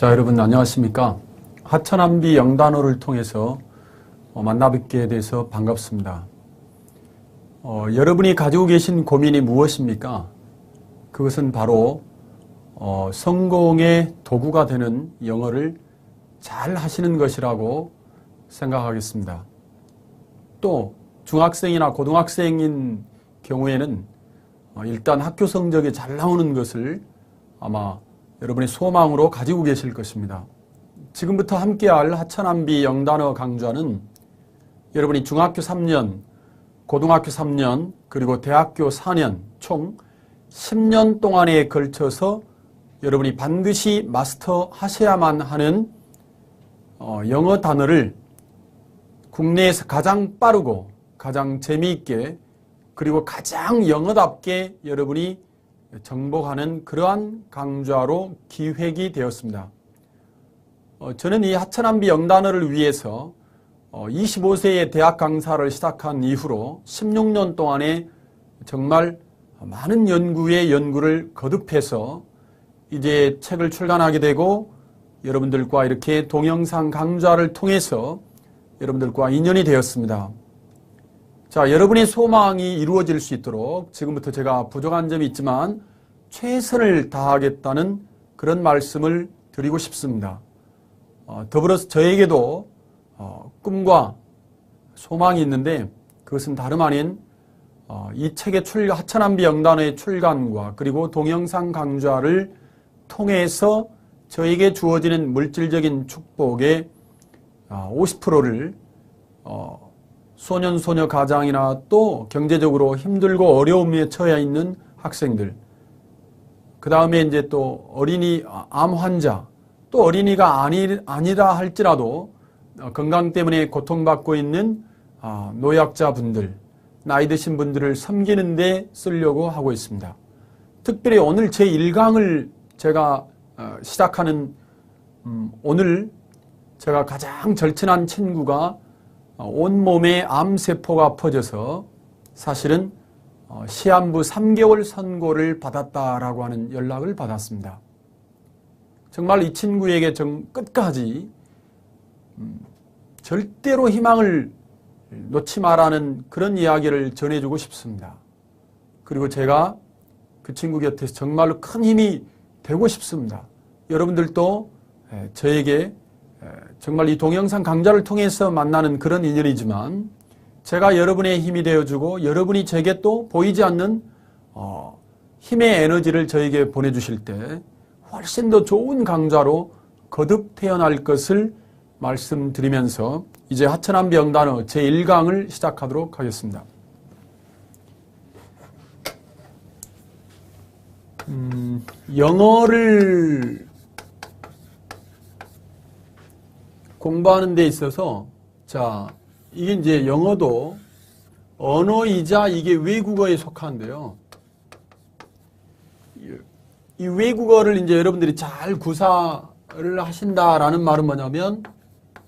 자, 여러분 안녕하십니까? 하천한비 영단어를 통해서 만나뵙게 돼서 반갑습니다. 여러분이 가지고 계신 고민이 무엇입니까? 그것은 바로 성공의 도구가 되는 영어를 잘 하시는 것이라고 생각하겠습니다. 또 중학생이나 고등학생인 경우에는 일단 학교 성적이 잘 나오는 것을 아마 여러분의 소망으로 가지고 계실 것입니다. 지금부터 함께할 하천한비 영단어 강좌는 여러분이 중학교 3년, 고등학교 3년, 그리고 대학교 4년 총 10년 동안에 걸쳐서 여러분이 반드시 마스터하셔야만 하는 영어 단어를 국내에서 가장 빠르고 가장 재미있게 그리고 가장 영어답게 여러분이 정복하는 그러한 강좌로 기획이 되었습니다. 저는 이 하천한비 영단어를 위해서 25세에 대학 강사를 시작한 이후로 16년 동안에 정말 많은 연구를 거듭해서 이제 책을 출간하게 되고 여러분들과 이렇게 동영상 강좌를 통해서 여러분들과 인연이 되었습니다. 자, 여러분의 소망이 이루어질 수 있도록 지금부터 제가 부족한 점이 있지만 최선을 다하겠다는 그런 말씀을 드리고 싶습니다. 더불어서 저에게도 꿈과 소망이 있는데 그것은 다름 아닌 이 책의 하천한비 영단어의 출간과 그리고 동영상 강좌를 통해서 저에게 주어지는 물질적인 축복의 50%를 소년소녀 가장이나 또 경제적으로 힘들고 어려움에 처해 있는 학생들, 그 다음에 이제 또 어린이 암 환자, 또 어린이가 아니라 할지라도 건강 때문에 고통받고 있는 노약자분들, 나이 드신 분들을 섬기는 데 쓰려고 하고 있습니다. 특별히 오늘 제 1강을 제가 시작하는 오늘 제가 가장 절친한 친구가 온몸에 암세포가 퍼져서 사실은 시한부 3개월 선고를 받았다라고 하는 연락을 받았습니다. 정말 이 친구에게 끝까지 절대로 희망을 놓지 말라는 그런 이야기를 전해주고 싶습니다. 그리고 제가 그 친구 곁에서 정말로 큰 힘이 되고 싶습니다. 여러분들도 저에게 정말 이 동영상 강좌를 통해서 만나는 그런 인연이지만 제가 여러분의 힘이 되어주고 여러분이 제게 또 보이지 않는 힘의 에너지를 저에게 보내주실 때 훨씬 더 좋은 강좌로 거듭 태어날 것을 말씀드리면서 이제 하천한비 영단어 제1강을 시작하도록 하겠습니다. 영어를 공부하는 데 있어서 자, 이게 이제 영어도 언어이자 이게 외국어에 속하는데요. 이 외국어를 이제 여러분들이 잘 구사를 하신다라는 말은 뭐냐면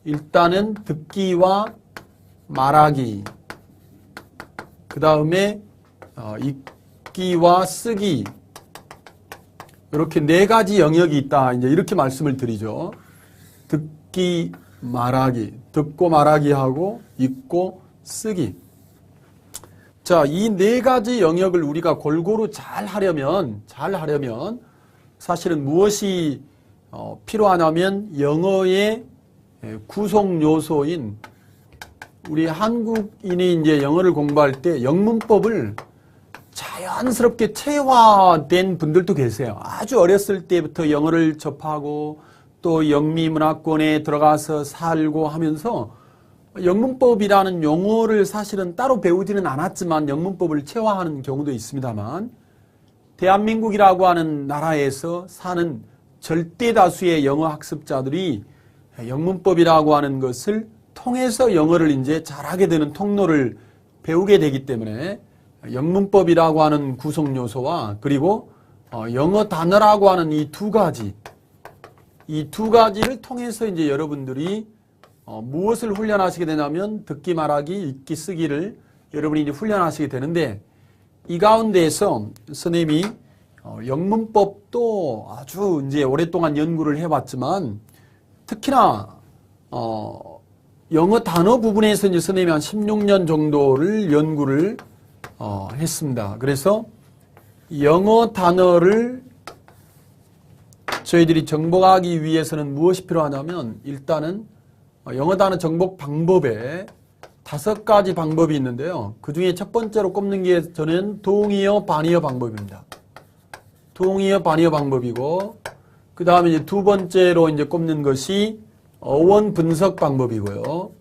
일단은 듣기와 말하기, 그 다음에 읽기와 쓰기, 이렇게 4가지 영역이 있다. 이제 이렇게 말씀을 드리죠. 듣기, 말하기, 듣고 말하기하고 읽고 쓰기. 자, 이 4가지 영역을 우리가 골고루 잘 하려면 사실은 무엇이 필요하냐면 영어의 구성 요소인 우리 한국인이 이제 영어를 공부할 때 영문법을 자연스럽게 체화된 분들도 계세요. 아주 어렸을 때부터 영어를 접하고 또 영미문화권에 들어가서 살고 하면서 영문법이라는 용어를 사실은 따로 배우지는 않았지만 영문법을 체화하는 경우도 있습니다만 대한민국이라고 하는 나라에서 사는 절대 다수의 영어 학습자들이 영문법이라고 하는 것을 통해서 영어를 이제 잘하게 되는 통로를 배우게 되기 때문에 영문법이라고 하는 구성 요소와 그리고 영어 단어라고 하는 이 두 가지를 통해서 이제 여러분들이 무엇을 훈련하시게 되냐면 듣기, 말하기, 읽기, 쓰기를 여러분이 이제 훈련하시게 되는데 이 가운데에서 선생님이 영문법도 아주 이제 오랫동안 연구를 해왔지만 특히나 영어 단어 부분에서 이제 선생님이 한 16년 정도를 연구를 했습니다. 그래서 영어 단어를 저희들이 정복하기 위해서는 무엇이 필요하냐면 일단은 영어 단어 정복 방법에 5가지 방법이 있는데요. 그 중에 첫 번째로 꼽는 게 저는 동의어, 반의어 방법입니다. 동의어, 반의어 방법이고, 그 다음에 이제 두 번째로 이제 꼽는 것이 어원 분석 방법이고요.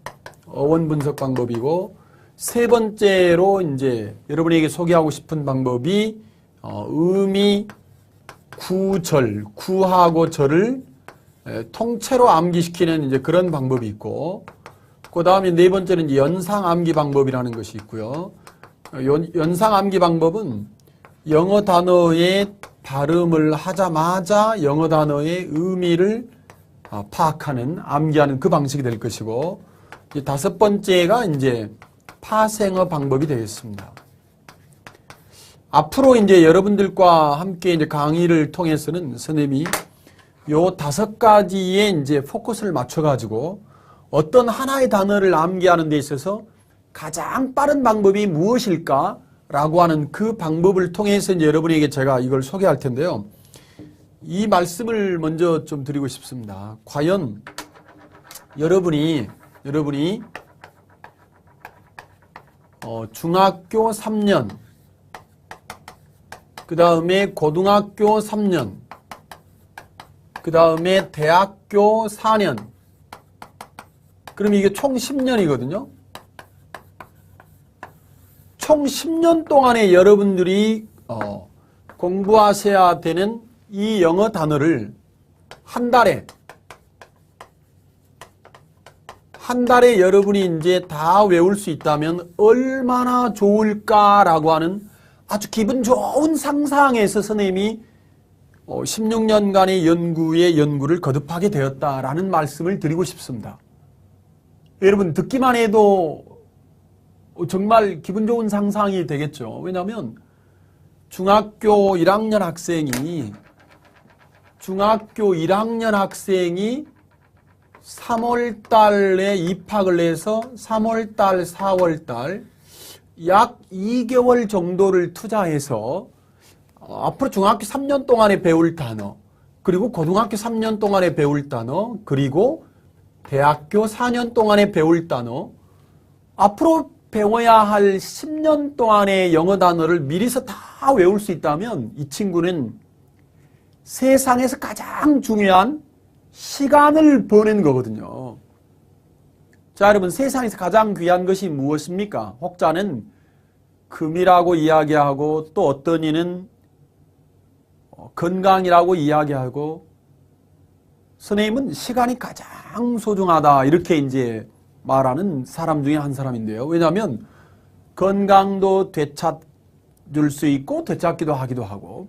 어원 분석 방법이고, 세 번째로 이제 여러분에게 소개하고 싶은 방법이 의미, 구절, 구하고 절을 통째로 암기시키는 이제 그런 방법이 있고, 그 다음에 네 번째는 이제 연상 암기 방법이라는 것이 있고요. 연상 암기 방법은 영어 단어의 발음을 하자마자 영어 단어의 의미를 파악하는, 암기하는 그 방식이 될 것이고, 이제 5번째가 이제 파생어 방법이 되겠습니다. 앞으로 이제 여러분들과 함께 이제 강의를 통해서는 선생님이 요 5가지에 이제 포커스를 맞춰가지고 어떤 하나의 단어를 암기하는 데 있어서 가장 빠른 방법이 무엇일까라고 하는 그 방법을 통해서 이제 여러분에게 제가 이걸 소개할 텐데요. 이 말씀을 먼저 좀 드리고 싶습니다. 과연 여러분이 중학교 3년, 그 다음에 고등학교 3년, 그 다음에 대학교 4년, 그럼 이게 총 10년이거든요. 총 10년 동안에 여러분들이 공부하셔야 되는 이 영어 단어를 한 달에 여러분이 이제 다 외울 수 있다면 얼마나 좋을까라고 하는 아주 기분 좋은 상상에서 선생님이 16년간의 연구를 거듭하게 되었다라는 말씀을 드리고 싶습니다. 여러분 듣기만 해도 정말 기분 좋은 상상이 되겠죠. 왜냐하면 중학교 1학년 학생이 3월 달에 입학을 해서 3월 달, 4월 달 약 2개월 정도를 투자해서 앞으로 중학교 3년 동안에 배울 단어, 그리고 고등학교 3년 동안에 배울 단어, 그리고 대학교 4년 동안에 배울 단어, 앞으로 배워야 할 10년 동안의 영어 단어를 미리서 다 외울 수 있다면 이 친구는 세상에서 가장 중요한 시간을 버는 거거든요. 자, 여러분, 세상에서 가장 귀한 것이 무엇입니까? 혹자는 금이라고 이야기하고 또 어떤 이는 건강이라고 이야기하고, 선생님은 시간이 가장 소중하다 이렇게 이제 말하는 사람 중에 한 사람인데요. 왜냐하면 건강도 되찾을 수 있고 되찾기도 하기도 하고,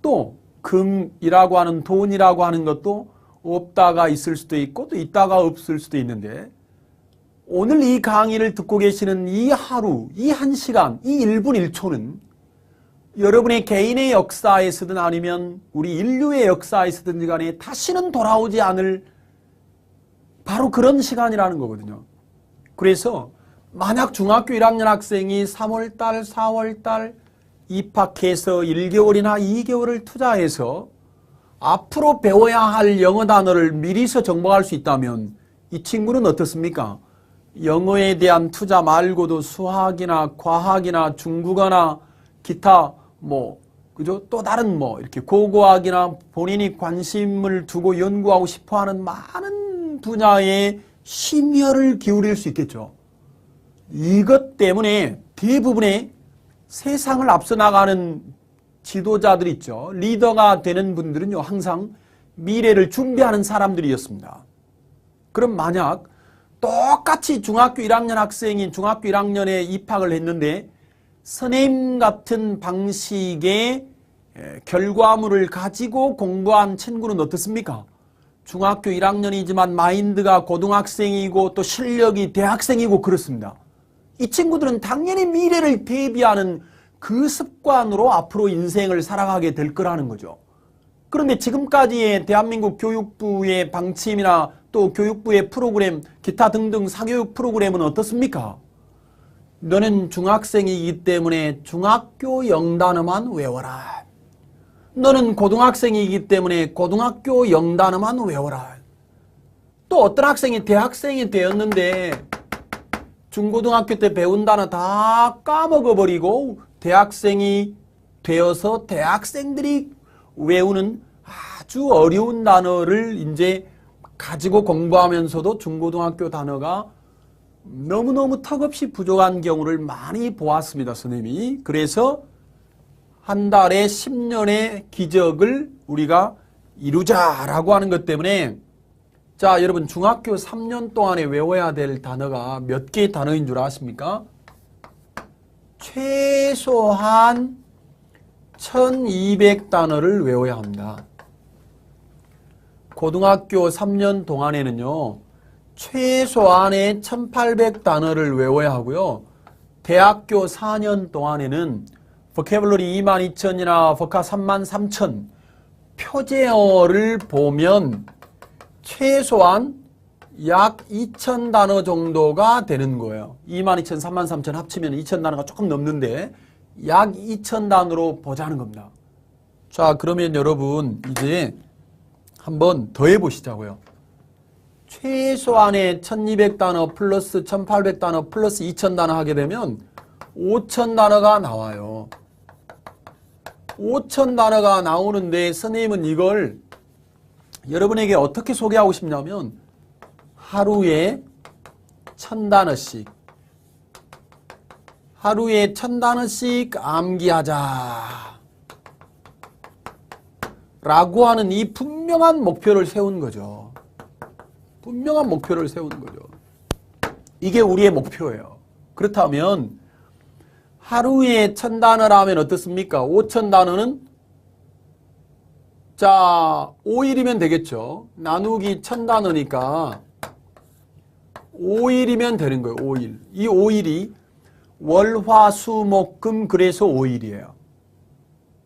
또 금이라고 하는 돈이라고 하는 것도 없다가 있을 수도 있고 또 있다가 없을 수도 있는데, 오늘 이 강의를 듣고 계시는 이 하루, 이 1시간, 이 1분 1초는 여러분의 개인의 역사에서든 아니면 우리 인류의 역사에서든 간에 다시는 돌아오지 않을 바로 그런 시간이라는 거거든요. 그래서 만약 중학교 1학년 학생이 3월달, 4월달 입학해서 1개월이나 2개월을 투자해서 앞으로 배워야 할 영어 단어를 미리서 정복할 수 있다면 이 친구는 어떻습니까? 영어에 대한 투자 말고도 수학이나 과학이나 중국어나 기타 그죠? 또 다른 이렇게 고고학이나 본인이 관심을 두고 연구하고 싶어 하는 많은 분야에 심혈을 기울일 수 있겠죠. 이것 때문에 대부분의 세상을 앞서 나가는 지도자들 있죠. 리더가 되는 분들은요, 항상 미래를 준비하는 사람들이었습니다. 그럼 만약 똑같이 중학교 1학년 학생인 중학교 1학년에 입학을 했는데 선생님 같은 방식의 결과물을 가지고 공부한 친구는 어떻습니까? 중학교 1학년이지만 마인드가 고등학생이고 또 실력이 대학생이고 그렇습니다. 이 친구들은 당연히 미래를 대비하는 그 습관으로 앞으로 인생을 살아가게 될 거라는 거죠. 그런데 지금까지의 대한민국 교육부의 방침이나 또 교육부의 프로그램, 기타 등등 사교육 프로그램은 어떻습니까? 너는 중학생이기 때문에 중학교 영단어만 외워라. 너는 고등학생이기 때문에 고등학교 영단어만 외워라. 또 어떤 학생이 대학생이 되었는데 중고등학교 때 배운 단어 다 까먹어버리고 대학생이 되어서 대학생들이 외우는 아주 어려운 단어를 이제 가지고 공부하면서도 중고등학교 단어가 너무너무 턱없이 부족한 경우를 많이 보았습니다, 선생님이. 그래서 한 달에 10년의 기적을 우리가 이루자라고 하는 것 때문에 자, 여러분 중학교 3년 동안에 외워야 될 단어가 몇 개의 단어인 줄 아십니까? 최소한 1200단어를 외워야 합니다. 고등학교 3년 동안에는요. 최소한의 1800단어를 외워야 하고요. 대학교 4년 동안에는 vocabulary 22000이나 vocab 33000 표제어를 보면 최소한 약 2000단어 정도가 되는 거예요. 22000, 33000 합치면 2000단어가 조금 넘는데 약 2000단어로 보자는 겁니다. 자, 그러면 여러분 이제 한번 더 해보시자고요. 최소한의 1200단어 플러스 1800단어 플러스 2000단어 하게 되면 5000단어가 나와요. 5000단어가 나오는데 선생님은 이걸 여러분에게 어떻게 소개하고 싶냐면 하루에 1000단어씩 하루에 1000단어씩 암기하자 라고 하는 이 분명한 목표를 세운 거죠. 분명한 목표를 세운 거죠. 이게 우리의 목표예요. 그렇다면 하루에 1000단어라면 어떻습니까? 5000단어는 자 5일이면 되겠죠. 나누기 1000단어니까 5일이면 되는 거예요. 5일. 이 5일이 월, 화, 수, 목, 금 그래서 5일이에요.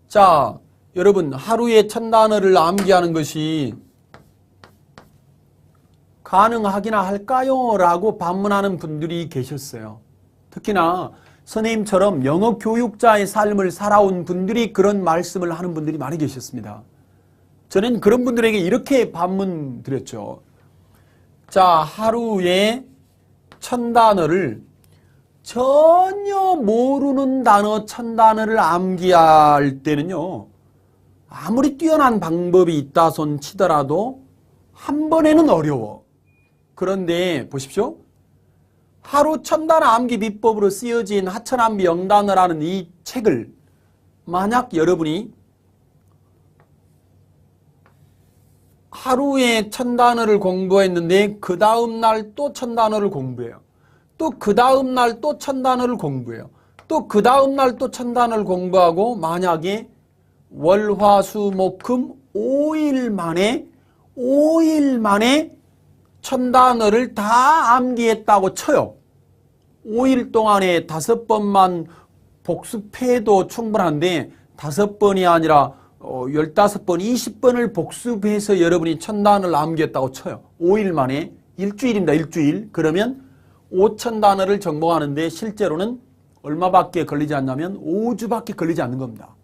자 여러분 하루에 1000단어를 암기하는 것이 가능하기나 할까요? 라고 반문하는 분들이 계셨어요. 특히나 선생님처럼 영어 교육자의 삶을 살아온 분들이 그런 말씀을 하는 분들이 많이 계셨습니다. 저는 그런 분들에게 이렇게 반문 드렸죠. 자, 하루에 1000단어를 전혀 모르는 단어 1000단어를 암기할 때는요. 아무리 뛰어난 방법이 있다 손 치더라도 한 번에는 어려워. 그런데 보십시오. 하루 1000단어 암기 비법으로 쓰여진 하천암비 영단어라는 이 책을 만약 여러분이 하루에 1000단어를 공부했는데 그 다음 날 또 1000단어를 공부해요. 또 그 다음 날 또 1000단어를 공부해요. 또 그 다음 날 또 1000단어를 공부하고 만약에 월, 화, 수, 목, 금 5일 만에 1000단어를 다 암기했다고 쳐요. 5일 동안에 5번만 복습해도 충분한데 5번이 아니라 15번, 20번을 복습해서 여러분이 1000단어를 암기했다고 쳐요. 5일 만에 일주일입니다. 일주일. 그러면 5000단어를 정복하는데 실제로는 얼마밖에 걸리지 않냐면 5주밖에 걸리지 않는 겁니다.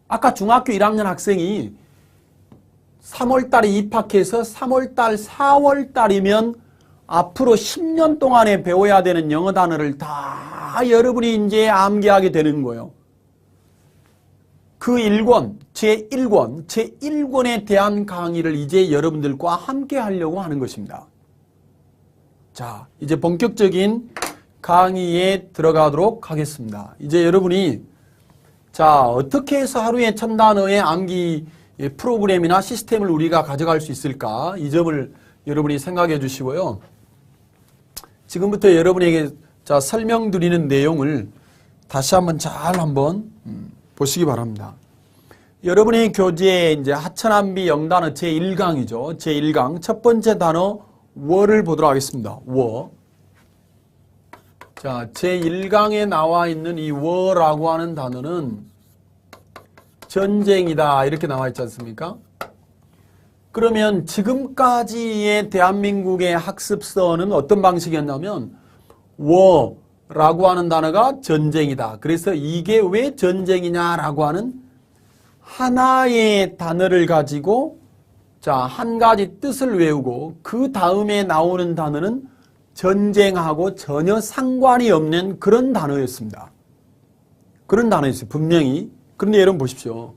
아까 중학교 1학년 학생이 3월달에 입학해서 3월달, 4월달이면 앞으로 10년 동안에 배워야 되는 영어 단어를 다 여러분이 이제 암기하게 되는 거예요. 그 1권, 제1권에 대한 강의를 이제 여러분들과 함께 하려고 하는 것입니다. 자, 이제 본격적인 강의에 들어가도록 하겠습니다. 이제 여러분이 자, 어떻게 해서 하루에 1000단어의 암기 프로그램이나 시스템을 우리가 가져갈 수 있을까? 이 점을 여러분이 생각해 주시고요. 지금부터 여러분에게 자, 설명드리는 내용을 다시 한번 잘 보시기 바랍니다. 여러분의 교재에 이제 하천암비 영단어 제1강이죠. 제1강 첫 번째 단어 워를 보도록 하겠습니다. 워. 자, 제1강에 나와 있는 이 war라고 하는 단어는 전쟁이다 이렇게 나와 있지 않습니까? 그러면 지금까지의 대한민국의 학습서는 어떤 방식이었냐면 war라고 하는 단어가 전쟁이다. 그래서 이게 왜 전쟁이냐라고 하는 하나의 단어를 가지고 자, 한 가지 뜻을 외우고 그 다음에 나오는 단어는 전쟁하고 전혀 상관이 없는 그런 단어였습니다. 그런 단어였어요. 분명히. 그런데 여러분 보십시오.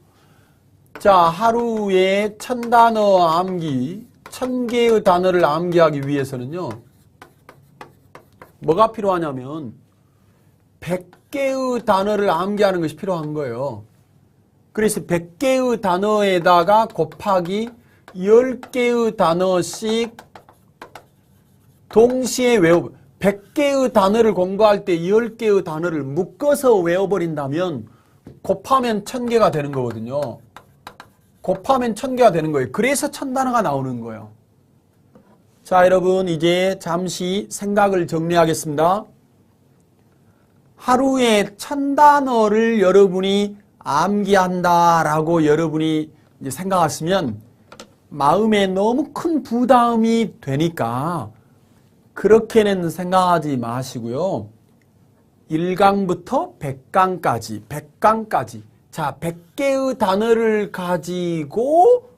자, 하루에 1000단어 암기, 1000개의 단어를 암기하기 위해서는요. 뭐가 필요하냐면 100개의 단어를 암기하는 것이 필요한 거예요. 그래서 100개의 단어에다가 곱하기 10개의 단어씩 동시에 100개의 단어를 공부할 때 10개의 단어를 묶어서 외워버린다면 곱하면 1000개가 되는 거거든요. 곱하면 1000개가 되는 거예요. 그래서 1000단어가 나오는 거예요. 자, 여러분 이제 잠시 생각을 정리하겠습니다. 하루에 1000단어를 여러분이 암기한다라고 여러분이 이제 생각하시면 마음에 너무 큰 부담이 되니까 그렇게는 생각하지 마시고요. 1강부터 100강까지 자, 100개의 단어를 가지고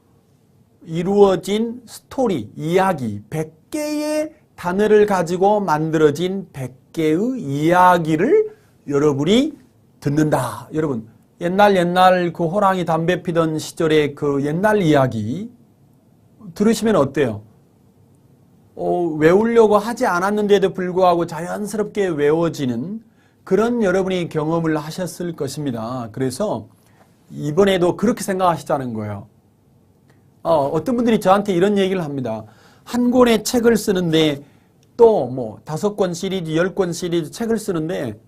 이루어진 스토리, 이야기 100개의 단어를 가지고 만들어진 100개의 이야기를 여러분이 듣는다. 여러분 옛날 그 호랑이 담배 피던 시절의 그 옛날 이야기 들으시면 어때요? 외우려고 하지 않았는데도 불구하고 자연스럽게 외워지는 그런 여러분이 경험을 하셨을 것입니다. 그래서 이번에도 그렇게 생각하시자는 거예요. 어떤 분들이 저한테 이런 얘기를 합니다. 한 권의 책을 쓰는데 또 뭐 5권 시리즈, 10권 시리즈 책을 쓰는데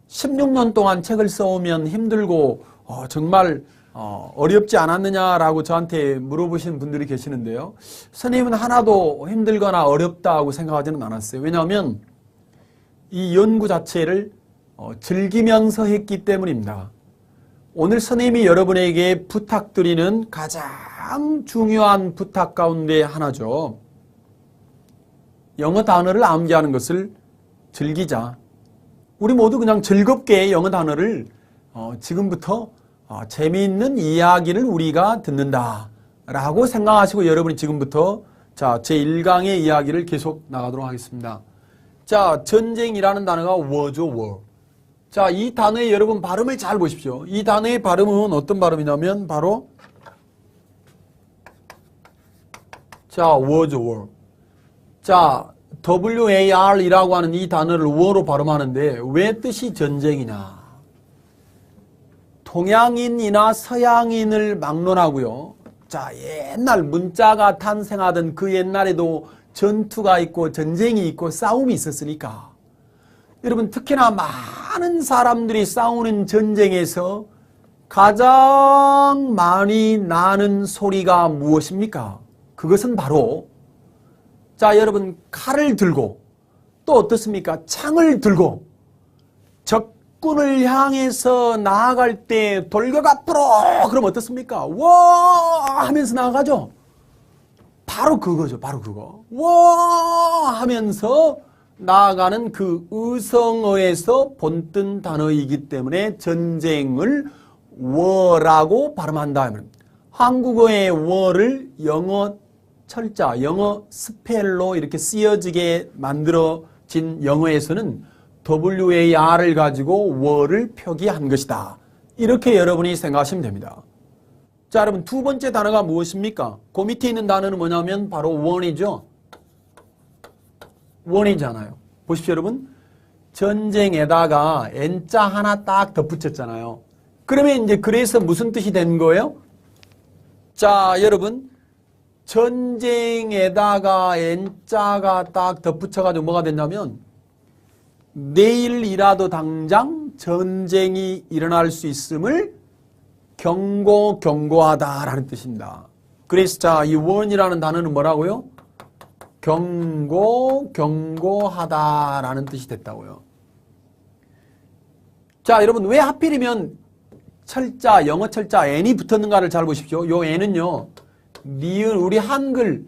16년 동안 책을 써오면 힘들고 정말 어렵지 않았느냐라고 저한테 물어보시는 분들이 계시는데요. 선생님은 하나도 힘들거나 어렵다고 생각하지는 않았어요. 왜냐하면 이 연구 자체를 즐기면서 했기 때문입니다. 오늘 선생님이 여러분에게 부탁드리는 가장 중요한 부탁 가운데 하나죠. 영어 단어를 암기하는 것을 즐기자. 우리 모두 그냥 즐겁게 영어 단어를 지금부터 재미있는 이야기를 우리가 듣는다 라고 생각하시고 여러분이 지금부터 자, 제1강의 이야기를 계속 나가도록 하겠습니다. 자, 전쟁이라는 단어가 war죠, war. 자, 이 단어의 여러분 발음을 잘 보십시오. 이 단어의 발음은 어떤 발음이냐면 바로 자, war죠, war. 자, war이라고 하는 이 단어를 war로 발음하는데 왜 뜻이 전쟁이냐? 동양인이나 서양인을 막론하고요. 자, 옛날 문자가 탄생하던 그 옛날에도 전투가 있고 전쟁이 있고 싸움이 있었으니까 여러분 특히나 많은 사람들이 싸우는 전쟁에서 가장 많이 나는 소리가 무엇입니까? 그것은 바로 자, 여러분 칼을 들고 또 어떻습니까? 창을 들고 적군을 향해서 나아갈 때 돌격 앞으로 그럼 어떻습니까? 와 하면서 나아가죠. 바로 그거죠. 바로 그거. 와 하면서 나아가는 그 의성어에서 본뜬 단어이기 때문에 전쟁을 war라고 발음한다. 한국어의 war를 영어 철자, 영어 스펠로 이렇게 쓰여지게 만들어진 영어에서는 war를 가지고 war를 표기한 것이다. 이렇게 여러분이 생각하시면 됩니다. 자, 여러분 두 번째 단어가 무엇입니까? 그 밑에 있는 단어는 뭐냐면 바로 war이죠. war이잖아요. 보십시오, 여러분. 전쟁에다가 N자 하나 딱 덧붙였잖아요. 그러면 이제 그래서 무슨 뜻이 된 거예요? 자, 여러분. 전쟁에다가 N자가 딱 덧붙여가지고 뭐가 됐냐면 내일이라도 당장 전쟁이 일어날 수 있음을 경고하다라는 뜻입니다. 그래서 자, 이 war이라는 단어는 뭐라고요? 경고하다라는 뜻이 됐다고요. 자, 여러분 왜 하필이면 철자, 영어 철자 n이 붙었는가를 잘 보십시오. 요 n은요, 니은, 우리 한글,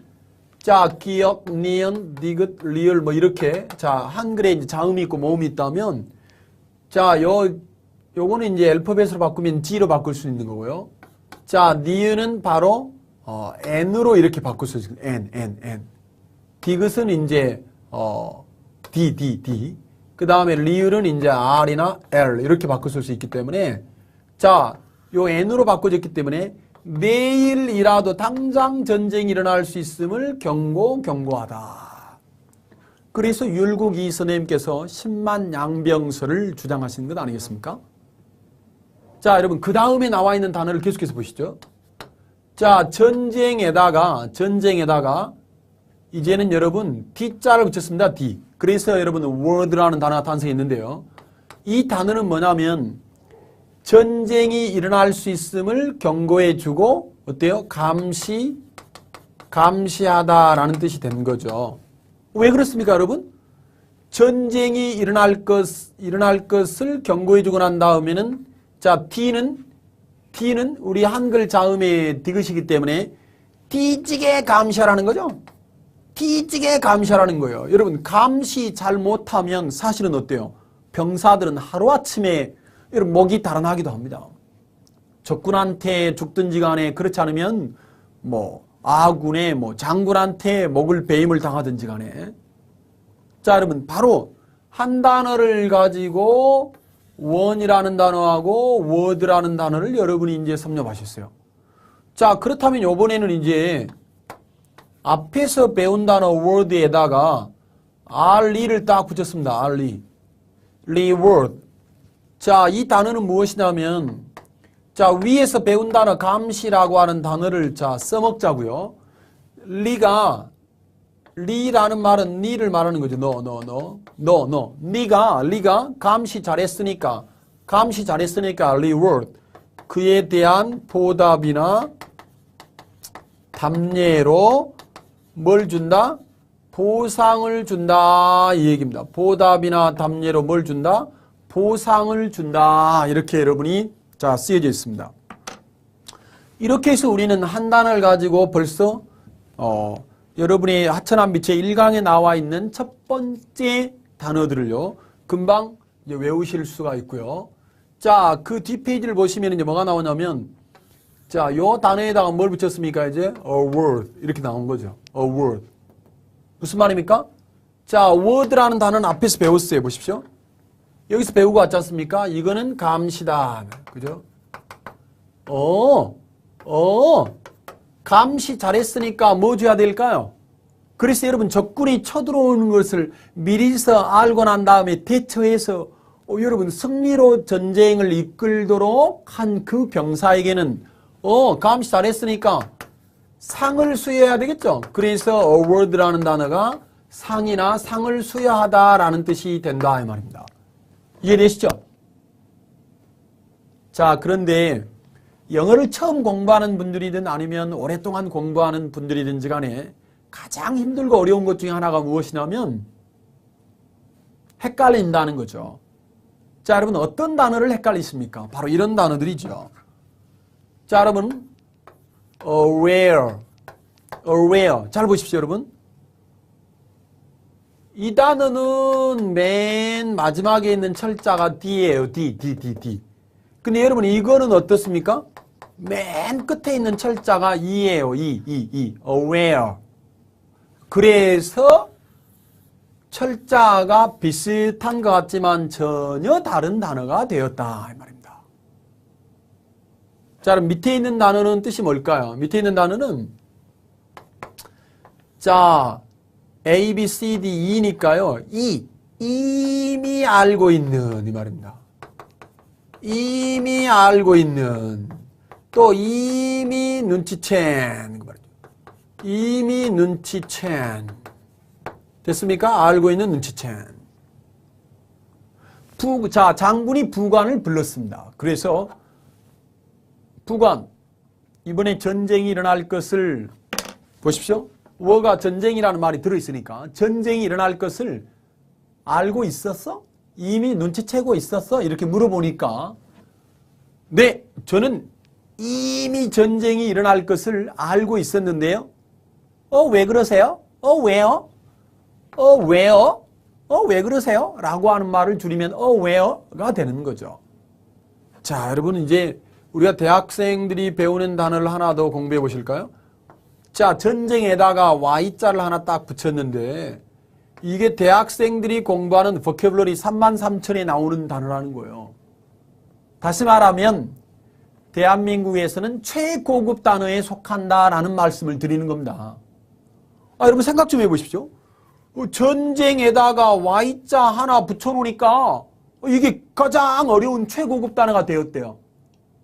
자, 기역, 니은, 디귿, 리을 뭐 이렇게, 자, 한글에 이제 자음이 있고 모음이 있다면, 자, 요거는 이제 알파벳으로 바꾸면 G로 바꿀 수 있는 거고요. 자, 니은은 바로 n으로 이렇게 바꿀 수 있어요. n. 디귿은 이제 d. 그 다음에 리을은 이제 r이나 l 이렇게 바꿀 수 있기 때문에, 자, 요 n으로 바꿔졌기 때문에 내일이라도 당장 전쟁이 일어날 수 있음을 경고하다. 그래서 율곡 이 선생님께서 10만 양병설을 주장하시는 것 아니겠습니까? 자, 여러분 그 다음에 나와 있는 단어를 계속해서 보시죠. 자, 전쟁에다가 이제는 여러분 D자를 붙였습니다. D. 그래서 여러분 word라는 단어가 탄생했는데요. 이 단어는 뭐냐면 전쟁이 일어날 수 있음을 경고해주고 어때요? 감시하다라는 뜻이 된 거죠. 왜 그렇습니까, 여러분? 전쟁이 일어날 것을 경고해주고 난 다음에는, 자, T는 우리 한글 자음의 디귿이기 때문에 뒤지게 감시하라는 거죠. 뒤지게 감시하라는 거예요. 여러분 감시 잘 못하면 사실은 어때요? 병사들은 하루아침에 여러분 목이 달아나기도 합니다. 적군한테 죽든지 간에 그렇지 않으면 뭐 아군의 뭐 장군한테 목을 베임을 당하든지 간에, 자, 여러분 바로 한 단어를 가지고 원이라는 단어하고 word라는 단어를 여러분이 이제 섭렵하셨어요. 자, 그렇다면 이번에는 이제 앞에서 배운 단어 word에다가 r를 딱 붙였습니다. reword. 자, 이 단어는 무엇이냐면, 자, 위에서 배운 단어 감시라고 하는 단어를 자 써먹자고요. 리라는 말은 니를 말하는 거죠. 너. 니가 감시 잘했으니까 reward. 그에 대한 보답이나 답례로 뭘 준다? 보상을 준다. 이 얘기입니다. 보답이나 답례로 뭘 준다? 보상을 준다. 이렇게 여러분이 자 쓰여져 있습니다. 이렇게 해서 우리는 한 단어를 가지고 벌써 여러분의 하천한 빛의 1강에 나와 있는 첫 번째 단어들을요 금방 이제 외우실 수가 있고요. 자, 그 뒷페이지를 보시면 이제 뭐가 나오냐면, 자, 요 단어에다가 뭘 붙였습니까? 이제 a word 이렇게 나온 거죠. a word. 무슨 말입니까? 자, word라는 단어는 앞에서 배웠어요. 보십시오. 여기서 배우고 왔지 않습니까? 이거는 감시다. 그죠? 감시 잘했으니까 뭐 줘야 될까요? 그래서 여러분 적군이 쳐들어오는 것을 미리서 알고 난 다음에 대처해서 여러분 승리로 전쟁을 이끌도록 한 그 병사에게는 감시 잘했으니까 상을 수여해야 되겠죠. 그래서 award라는 단어가 상이나 상을 수여하다라는 뜻이 된다 이 말입니다. 이해되시죠? 자, 그런데 영어를 처음 공부하는 분들이든 아니면 오랫동안 공부하는 분들이든지 간에 가장 힘들고 어려운 것 중에 하나가 무엇이냐면 헷갈린다는 거죠. 자, 여러분 어떤 단어를 헷갈리십니까? 바로 이런 단어들이죠. 자, 여러분 aware. 잘 보십시오, 여러분. 이 단어는 맨 마지막에 있는 철자가 D예요. D. 근데 여러분 이거는 어떻습니까? 맨 끝에 있는 철자가 E예요. aware. 그래서 철자가 비슷한 것 같지만 전혀 다른 단어가 되었다 이 말입니다. 자, 그럼 밑에 있는 단어는 뜻이 뭘까요? 밑에 있는 단어는 자 A, B, C, D, E니까요. 이미 알고 있는 이 말입니다. 이미 알고 있는, 또 이미 눈치챈 그 말이죠. 이미 눈치챈. 됐습니까? 알고 있는 눈치챈. 자, 장군이 부관을 불렀습니다. 그래서 부관, 이번에 전쟁이 일어날 것을 보십시오. 워가 전쟁이라는 말이 들어있으니까 전쟁이 일어날 것을 알고 있었어? 이미 눈치채고 있었어? 이렇게 물어보니까 네, 저는 이미 전쟁이 일어날 것을 알고 있었는데요. 왜 그러세요? 왜요? 왜요? 왜 그러세요? 라고 하는 말을 줄이면 왜요?가 되는 거죠. 자, 여러분 이제 우리가 대학생들이 배우는 단어를 하나 더 공부해 보실까요? 자, 전쟁에다가 Y자를 하나 딱 붙였는데 이게 대학생들이 공부하는 vocabulary 33,000에 나오는 단어라는 거예요. 다시 말하면 대한민국에서는 최고급 단어에 속한다라는 말씀을 드리는 겁니다. 여러분 생각 좀 해보십시오. 전쟁에다가 Y자 하나 붙여놓으니까 이게 가장 어려운 최고급 단어가 되었대요.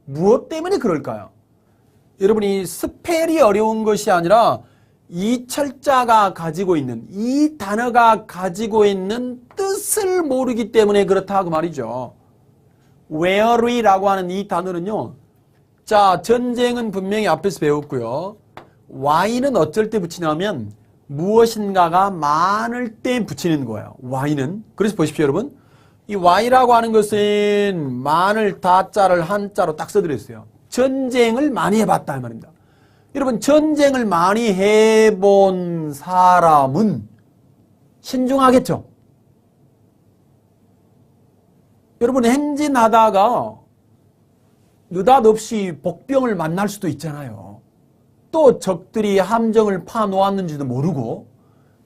무엇 때문에 그럴까요? 여러분이 스펠이 어려운 것이 아니라 이 철자가 가지고 있는 이 단어가 가지고 있는 뜻을 모르기 때문에 그렇다고 말이죠. weary라고 하는 이 단어는요. 자, 전쟁은 분명히 앞에서 배웠고요. Y는 어쩔 때 붙이냐면 무엇인가가 많을 때 붙이는 거예요. Y는. 그래서 보십시오, 여러분. 이 Y라고 하는 것은 많을 다자를 한자로 딱 써드렸어요. 전쟁을 많이 해봤다 이 말입니다. 여러분 전쟁을 많이 해본 사람은 신중하겠죠. 여러분 행진하다가 느닷없이 복병을 만날 수도 있잖아요. 또 적들이 함정을 파놓았는지도 모르고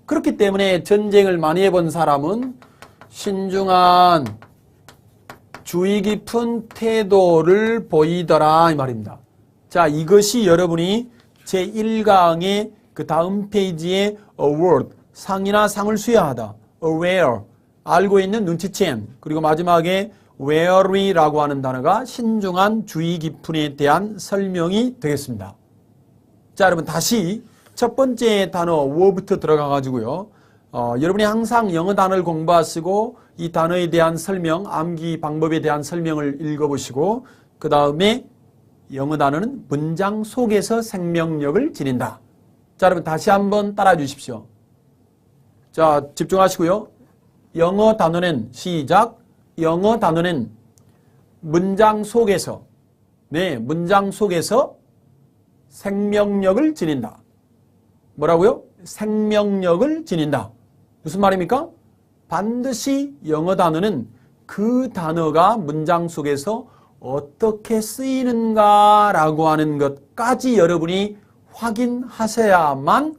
그렇기 때문에 전쟁을 많이 해본 사람은 신중한 주의 깊은 태도를 보이더라 이 말입니다. 자, 이것이 여러분이 제1강의 그 다음 페이지에 award, 상이나 상을 수여하다, aware, 알고 있는 눈치챈, 그리고 마지막에 wary라고 하는 단어가 신중한 주의 깊은에 대한 설명이 되겠습니다. 자, 여러분 다시 첫 번째 단어 워부터 들어가 가지고요. 여러분이 항상 영어 단어를 공부하시고 이 단어에 대한 설명, 암기 방법에 대한 설명을 읽어보시고 그 다음에 영어 단어는 문장 속에서 생명력을 지닌다. 자, 여러분 다시 한번 따라해 주십시오. 자, 집중하시고요. 영어 단어는 시작. 영어 단어는 문장 속에서 문장 속에서 생명력을 지닌다. 뭐라고요? 생명력을 지닌다. 무슨 말입니까? 반드시 영어 단어는 그 단어가 문장 속에서 어떻게 쓰이는가라고 하는 것까지 여러분이 확인하셔야만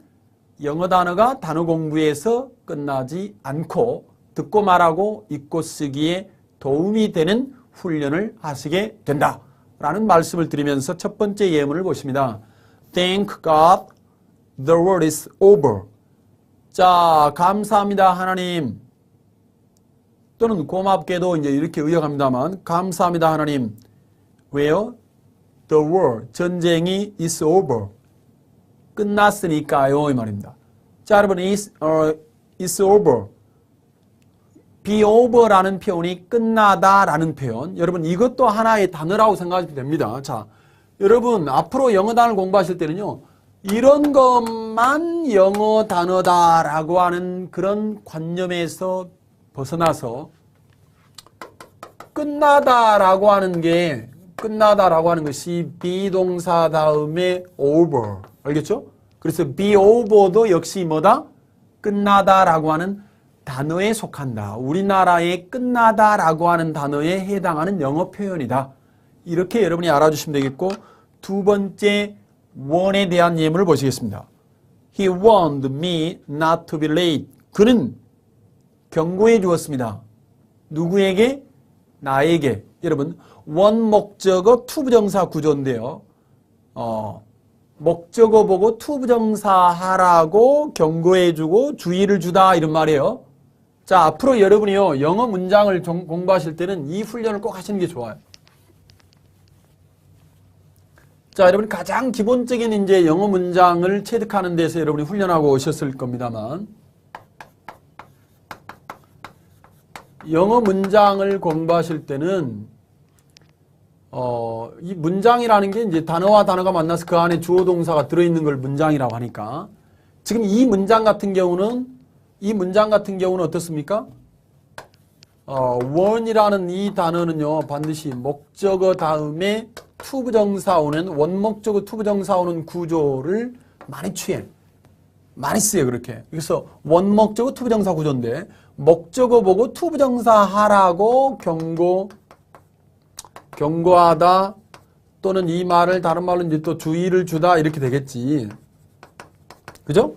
영어 단어가 단어 공부에서 끝나지 않고 듣고 말하고 읽고 쓰기에 도움이 되는 훈련을 하시게 된다라는 말씀을 드리면서 첫 번째 예문을 보십니다. Thank God the war is over. 자, 감사합니다 하나님. 또는 고맙게도 이제 이렇게 의역합니다만 감사합니다 하나님. 왜요? The war, 전쟁이 is over. 끝났으니까요 이 말입니다. 자, 여러분 is over. be over라는 표현이 끝나다라는 표현. 여러분 이것도 하나의 단어라고 생각하시면 됩니다. 자, 여러분 앞으로 영어 단어를 공부하실 때는요. 이런 것만 영어 단어다라고 하는 그런 관념에서 벗어나서 끝나다라고 하는 것이 비동사 다음에 over. 알겠죠? 그래서 be over도 역시 뭐다? 끝나다라고 하는 단어에 속한다. 우리나라의 끝나다라고 하는 단어에 해당하는 영어 표현이다. 이렇게 여러분이 알아주시면 되겠고 두 번째 원에 대한 예문을 보시겠습니다. He warned me not to be late. 그는 경고해 주었습니다. 누구에게? 나에게. 여러분 원목적어 투부정사 구조인데요. 목적어 보고 투부정사 하라고 경고해 주고 주의를 주다 이런 말이에요. 자, 앞으로 여러분이요 영어 문장을 공부하실 때는 이 훈련을 꼭 하시는 게 좋아요. 자, 여러분 가장 기본적인 이제 영어 문장을 체득하는 데서 여러분이 훈련하고 오셨을 겁니다만 영어 문장을 공부하실 때는 이 문장이라는 게 이제 단어와 단어가 만나서 그 안에 주어 동사가 들어있는 걸 문장이라고 하니까 지금 이 문장 같은 경우는 어떻습니까? 원이라는 이 단어는요, 반드시 목적어 다음에 투부정사 오는, 원목적어 투부정사 오는 구조를 많이 취해. 많이 쓰여, 그렇게. 그래서 원목적어 투부정사 구조인데, 목적어 보고 투부정사 하라고 경고하다, 또는 이 말을 다른 말로 이제 또 주의를 주다, 이렇게 되겠지. 그죠?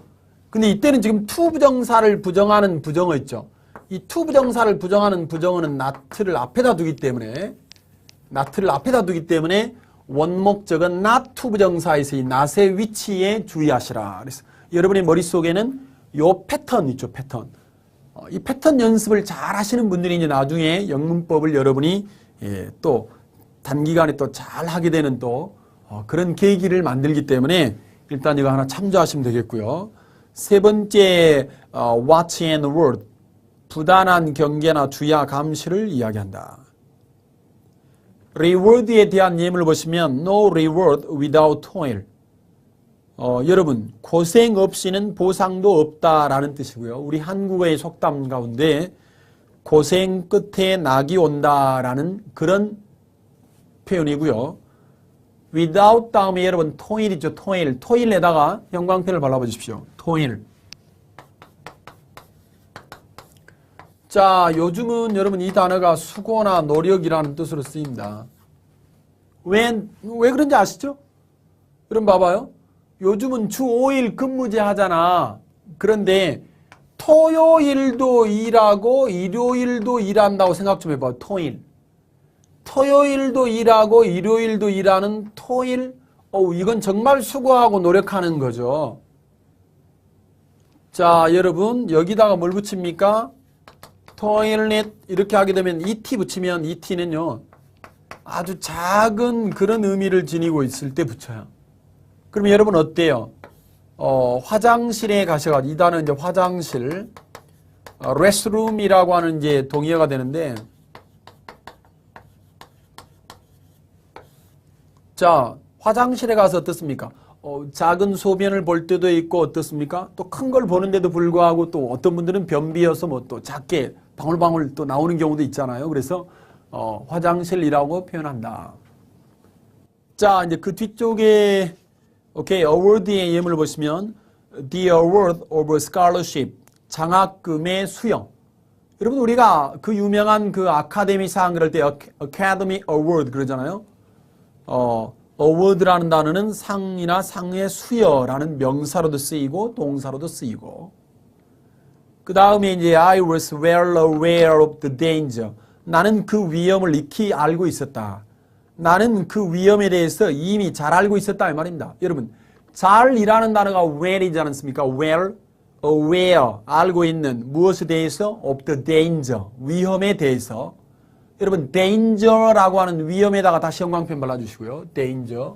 근데 이때는 지금 투부정사를 부정하는 부정어 있죠. 이 투부정사를 부정하는 부정어는 not를 앞에다 두기 때문에 원목적은 not 투부정사에서 이 not의 위치에 주의하시라. 그래서 여러분의 머릿속에는 요 패턴 있죠, 패턴. 이 패턴 연습을 잘 하시는 분들이 이제 나중에 영문법을 여러분이 또 단기간에 또 잘 하게 되는 또 그런 계기를 만들기 때문에 일단 이거 하나 참조하시면 되겠고요. 세 번째, watch and word. 부단한 경계나 주의와 감시를 이야기한다. reward에 대한 예문을 보시면 no reward without toil. 여러분, 고생 없이는 보상도 없다라는 뜻이고요. 우리 한국어의 속담 가운데 고생 끝에 낙이 온다라는 그런 표현이고요. without 다음에 여러분 toil이죠. toil에다가 형광펜을 발라봐 주십시오. toil. 자, 요즘은 여러분 이 단어가 수고나 노력이라는 뜻으로 쓰입니다. 왜 그런지 아시죠? 여러분 봐봐요. 요즘은 주 5일 근무제 하잖아. 그런데 토요일도 일하고 일요일도 일한다고 생각 좀 해봐. 토요일도 일하고 일요일도 일하는 토일. 이건 정말 수고하고 노력하는 거죠. 자, 여러분 여기다가 뭘 붙입니까? 토일넷 이렇게 하게 되면 et 붙이면 et는요 아주 작은 그런 의미를 지니고 있을 때 붙여요. 그럼 여러분 어때요? 화장실에 가셔가지고 이 단어 이제 화장실, restroom이라고 하는 이제 동의어가 되는데, 자 화장실에 가서 어떻습니까? 작은 소변을 볼 때도 있고 어떻습니까? 또 큰 걸 보는데도 불구하고 또 어떤 분들은 변비여서 뭐 또 작게 방울방울 또 나오는 경우도 있잖아요. 그래서 화장실이라고 표현한다. 자 이제 그 뒤쪽에 award의 예문을 보시면 the award of scholarship, 장학금의 수여. 여러분 우리가 그 유명한 그 아카데미상 그럴 때 academy award 그러잖아요. award라는 단어는 상이나 상의 수여라는 명사로도 쓰이고 동사로도 쓰이고, 그 다음에 이제 I was well aware of the danger. 나는 그 위험을 익히 알고 있었다. 나는 그 위험에 대해서 이미 잘 알고 있었다 이 말입니다. 여러분 잘이라는 단어가 well이지 않습니까? well, aware, 알고 있는 무엇에 대해서? of the danger, 위험에 대해서. 여러분 danger라고 하는 위험에다가 다시 형광펜 발라주시고요. danger.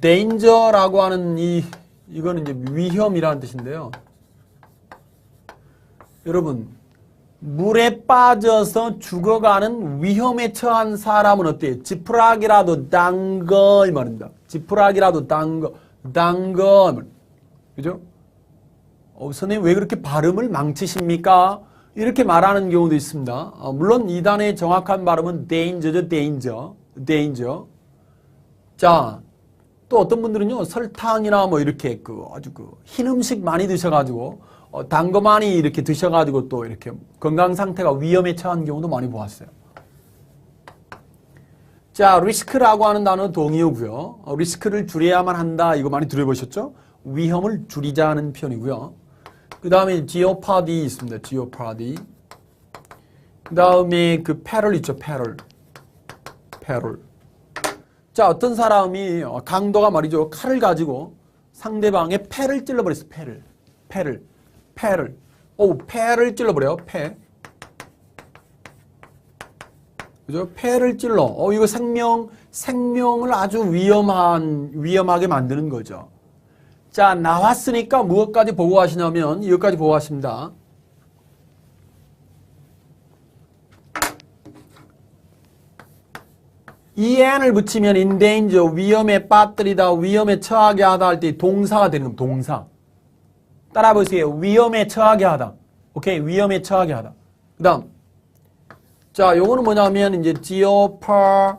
danger라고 하는 이거는 이제 위험이라는 뜻인데요. 여러분 물에 빠져서 죽어가는 위험에 처한 사람은 어때요? 지푸라기라도 담거 이 말입니다. 지푸라기라도 담거. 그죠? 선생님 왜 그렇게 발음을 망치십니까? 이렇게 말하는 경우도 있습니다. 물론 이 단어의 정확한 발음은 danger죠. danger. 자, 또 어떤 분들은요 설탕이나 뭐 이렇게 아주 흰 음식 많이 드셔가지고 단 거 많이 이렇게 드셔가지고 또 이렇게 건강 상태가 위험에 처한 경우도 많이 보았어요. 자, 리스크라고 하는 단어 동의어고요. 리스크를 줄여야만 한다. 이거 많이 들어보셨죠? 위험을 줄이자는 표현이고요. 그 다음에 jeopardy 있습니다. jeopardy. 그 다음에 그 peril 있죠. peril. 자, 어떤 사람이 강도가 말이죠. 칼을 가지고 상대방의 폐를 찔러버렸어요. 폐를. 폐를 찔러버려요. 그죠? 폐를 찔러. 이거 생명을 아주 위험하게 만드는 거죠. 자, 나왔으니까 무엇까지 보고하시냐면 이것까지 보고하십니다. en을 붙이면 in danger, 위험에 빠뜨리다, 위험에 처하게 하다 할 때 동사가 되는 겁니다. 동사. 따라 보세요. 위험에 처하게 하다. 오케이? 위험에 처하게 하다. 그 다음. 자, 요거는 뭐냐면, 이제, jeopardize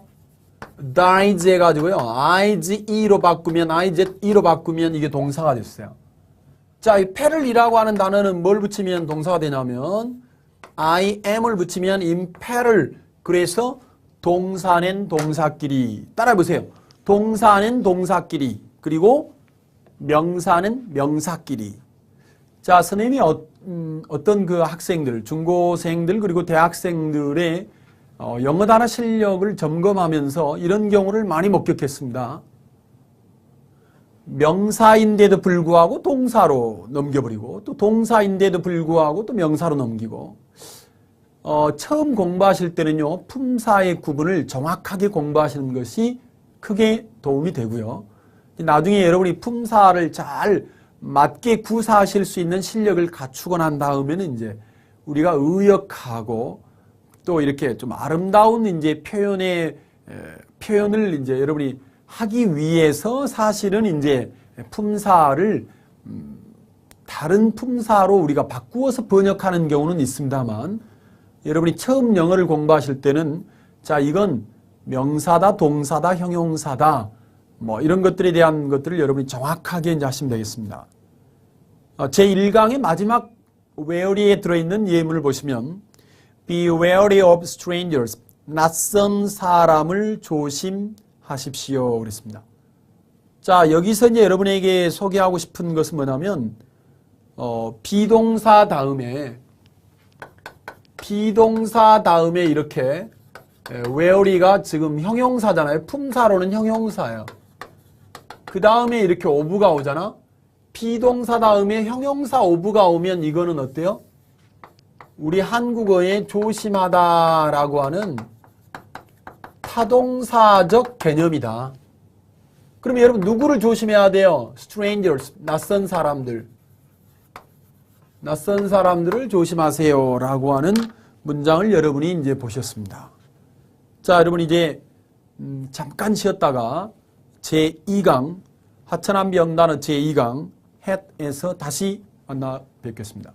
해가지고요. IGE로 바꾸면, IZE로 바꾸면 이게 동사가 됐어요. 자, 이 peril이라고 하는 단어는 뭘 붙이면 동사가 되냐면, IM을 붙이면 in peril. 그래서 동사는 동사끼리. 따라해보세요. 동사는 동사끼리. 그리고 명사는 명사끼리. 자, 선생님이 어떤 그 학생들, 중고생들, 그리고 대학생들의 영어 단어 실력을 점검하면서 이런 경우를 많이 목격했습니다. 명사인데도 불구하고 동사로 넘겨버리고, 또 동사인데도 불구하고 또 명사로 넘기고, 처음 공부하실 때는요, 품사의 구분을 정확하게 공부하시는 것이 크게 도움이 되고요. 나중에 여러분이 품사를 잘 맞게 구사하실 수 있는 실력을 갖추고 난 다음에는 이제 우리가 의역하고 또 이렇게 좀 아름다운 이제 표현을 이제 여러분이 하기 위해서 사실은 이제 품사를 다른 품사로 우리가 바꾸어서 번역하는 경우는 있습니다만, 여러분이 처음 영어를 공부하실 때는 자, 이건 명사다, 동사다, 형용사다, 뭐 이런 것들에 대한 것들을 여러분이 정확하게 이제 하시면 되겠습니다. 제1강의 마지막 wary에 들어있는 예문을 보시면 Be wary of strangers. 낯선 사람을 조심하십시오. 그랬습니다. 자, 여기서 이제 여러분에게 소개하고 싶은 것은 뭐냐면, 비동사 다음에 이렇게 wary가 지금 형용사잖아요. 품사로는 형용사예요. 그 다음에 이렇게 of가 오잖아. 비동사 다음에 형용사 of가 오면 이거는 어때요? 우리 한국어에 조심하다라고 하는 타동사적 개념이다. 그러면 여러분 누구를 조심해야 돼요? strangers, 낯선 사람들. 낯선 사람들을 조심하세요 라고 하는 문장을 여러분이 이제 보셨습니다. 자, 여러분 이제 잠깐 쉬었다가 제2강 하천한 명단어 제2강 햇에서 다시 만나 뵙겠습니다.